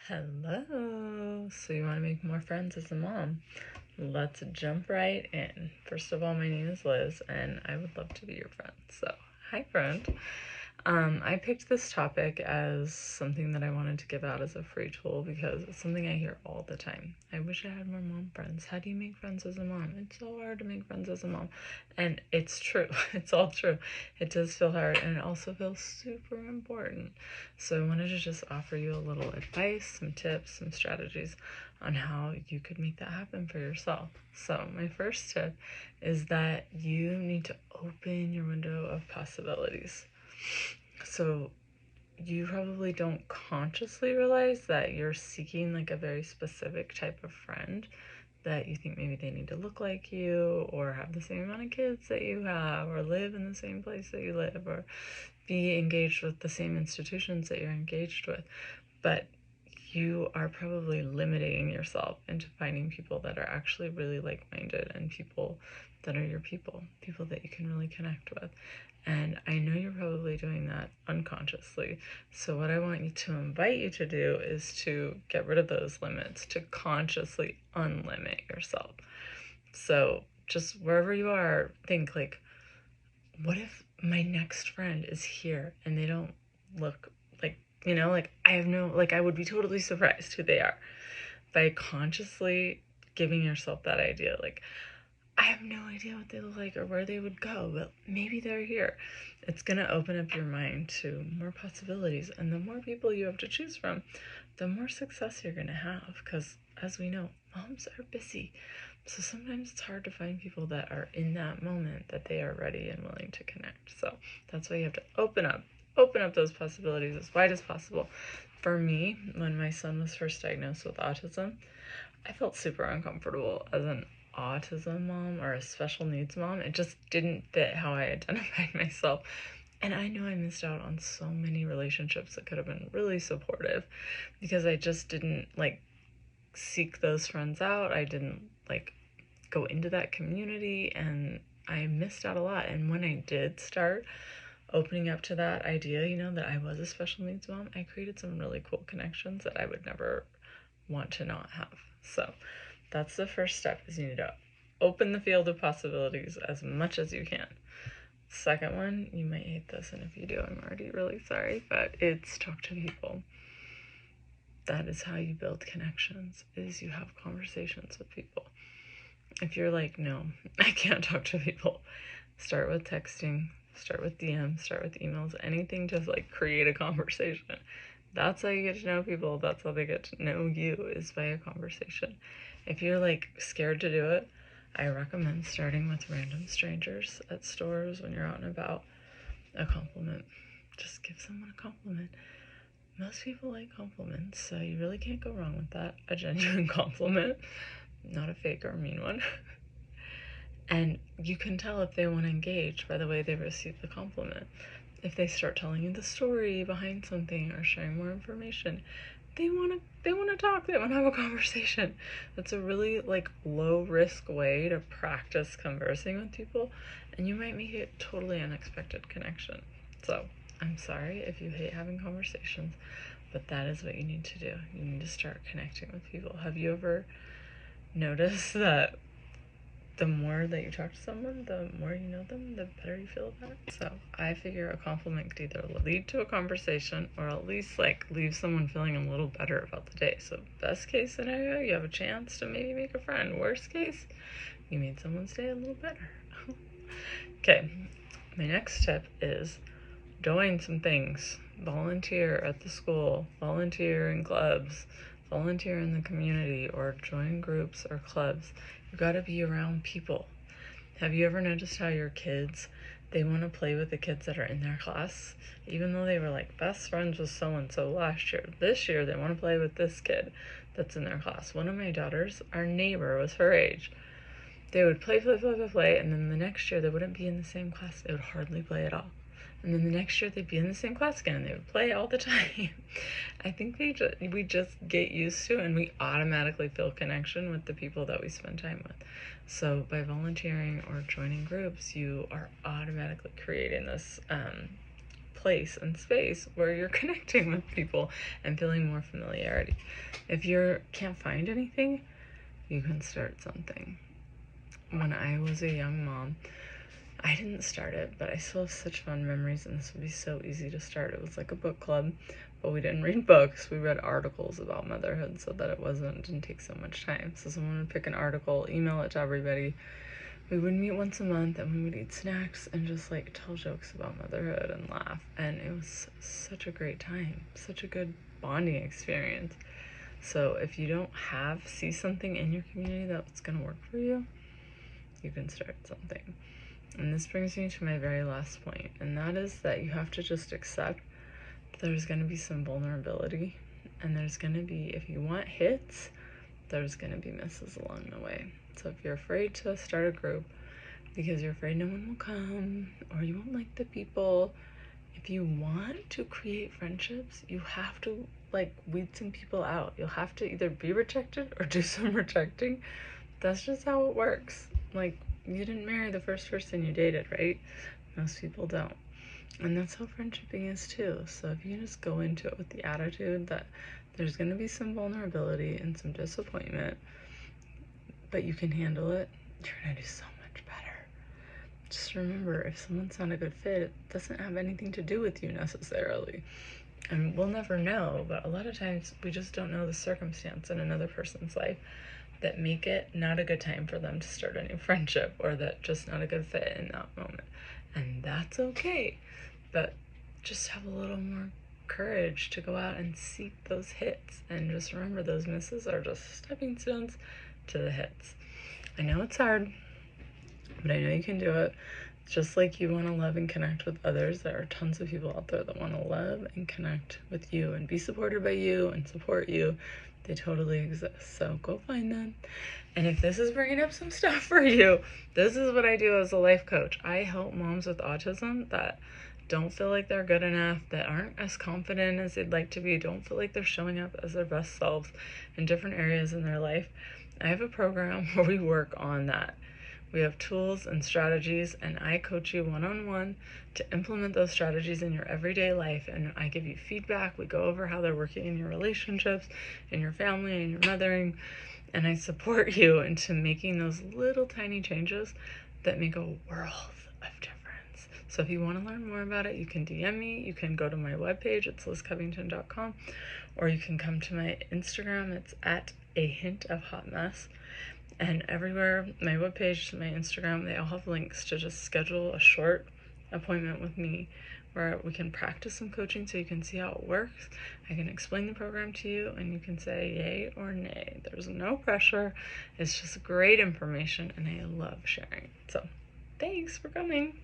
Hello. So you want to make more friends as a mom? Let's jump right in. First of all, my name is Liz, and I would love to be your friend. So, hi, friend. I picked this topic as something that I wanted to give out as a free tool because it's something I hear all the time. I wish I had more mom friends. How do you make friends as a mom? It's so hard to make friends as a mom. And it's true. It's all true. It does feel hard, and it also feels super important. So I wanted to just offer you a little advice, some tips, some strategies on how you could make that happen for yourself. So my first tip is that you need to open your window of possibilities. So you probably don't consciously realize that you're seeking like a very specific type of friend, that you think maybe they need to look like you or have the same amount of kids that you have or live in the same place that you live or be engaged with the same institutions that you're engaged with. But you are probably limiting yourself into finding people that are actually really like-minded and people that are your people that you can really connect with. And I know you're probably doing that unconsciously. So what I want you to invite you to do is to get rid of those limits, to consciously unlimit yourself. So just wherever you are, think like, what if my next friend is here and they don't look like, like I have no, like I would be totally surprised who they are. By consciously giving yourself that idea, like, I have no idea what they look like or where they would go, but maybe they're here. It's going to open up your mind to more possibilities. And the more people you have to choose from, the more success you're going to have. Because as we know, moms are busy. So sometimes it's hard to find people that are in that moment that they are ready and willing to connect. So that's why you have to open up those possibilities as wide as possible. For me, when my son was first diagnosed with autism, I felt super uncomfortable as an autism mom or a special needs mom. It just didn't fit how I identified myself. And I know I missed out on so many relationships that could have been really supportive because I just didn't seek those friends out. I didn't go into that community, and I missed out a lot. And when I did start opening up to that idea, that I was a special needs mom, I created some really cool connections that I would never want to not have. So that's the first step, is you need to open the field of possibilities as much as you can. Second one, you might hate this, and if you do, I'm already really sorry, but it's talk to people. That is how you build connections, is you have conversations with people. If you're like, no, I can't talk to people, start with texting, start with DMs, start with emails, anything to create a conversation. That's how you get to know people. That's how they get to know you, is by a conversation. If you're scared to do it, I recommend starting with random strangers at stores when you're out and about. A compliment. Just give someone a compliment. Most people like compliments, so you really can't go wrong with that. A genuine compliment, not a fake or mean one. And you can tell if they want to engage by the way they receive the compliment. If they start telling you the story behind something or sharing more information, they want to talk, they want to have a conversation. That's a really low risk way to practice conversing with people, and you might make a totally unexpected connection. So I'm sorry if you hate having conversations, but that is what you need to do. You need to start connecting with people. Have you ever noticed that the more that you talk to someone, the more you know them, the better you feel about it? So I figure a compliment could either lead to a conversation or at least leave someone feeling a little better about the day. So best case scenario, you have a chance to maybe make a friend. Worst case, you made someone's day a little better. Okay, my next tip is join some things. Volunteer at the school, volunteer in clubs, volunteer in the community, or join groups or clubs. You gotta be around people. Have you ever noticed how your kids, they want to play with the kids that are in their class? Even though they were best friends with so-and-so last year, this year they want to play with this kid that's in their class. One of my daughters, our neighbor, was her age. They would play, and then the next year they wouldn't be in the same class. They would hardly play at all. And then the next year they'd be in the same class again, and they would play all the time. I think we just get used to, and we automatically feel connection with the people that we spend time with. So by volunteering or joining groups, you are automatically creating this place and space where you're connecting with people and feeling more familiarity. If you can't find anything, you can start something. When I was a young mom, I didn't start it, but I still have such fun memories, and this would be so easy to start. It was like a book club, but we didn't read books. We read articles about motherhood so that didn't take so much time. So someone would pick an article, email it to everybody. We would meet once a month, and we would eat snacks and just like tell jokes about motherhood and laugh. And it was such a great time, such a good bonding experience. So if you don't see something in your community that's going to work for you, you can start something. And this brings me to my very last point, and that is that you have to just accept that there's going to be some vulnerability, and there's going to be, if you want hits, there's going to be misses along the way. So if you're afraid to start a group because you're afraid no one will come, or you won't like the people, if you want to create friendships, you have to weed some people out. You'll have to either be rejected or do some rejecting. That's just how it works. You didn't marry the first person you dated, right? Most people don't. And that's how friendshipping is too. So if you just go into it with the attitude that there's going to be some vulnerability and some disappointment, but you can handle it, you're going to do so much better. Just remember, if someone's not a good fit, it doesn't have anything to do with you necessarily. And we'll never know, but a lot of times we just don't know the circumstance in another person's life that make it not a good time for them to start a new friendship, or that just not a good fit in that moment. And that's okay. But just have a little more courage to go out and seek those hits. And just remember, those misses are just stepping stones to the hits. I know it's hard, but I know you can do it. Just like you want to love and connect with others, there are tons of people out there that want to love and connect with you and be supported by you and support you. They totally exist. So go find them. And if this is bringing up some stuff for you, this is what I do as a life coach. I help moms with autism that don't feel like they're good enough, that aren't as confident as they'd like to be, don't feel like they're showing up as their best selves in different areas in their life. I have a program where we work on that. We have tools and strategies, and I coach you one-on-one to implement those strategies in your everyday life. And I give you feedback. We go over how they're working in your relationships, in your family, in your mothering. And I support you into making those little tiny changes that make a world of difference. So if you want to learn more about it, you can DM me. You can go to my webpage. It's lizcovington.com. Or you can come to my Instagram. It's at a hint of hot mess. And everywhere, my webpage, my Instagram, they all have links to just schedule a short appointment with me where we can practice some coaching so you can see how it works. I can explain the program to you and you can say yay or nay. There's no pressure. It's just great information and I love sharing. So thanks for coming.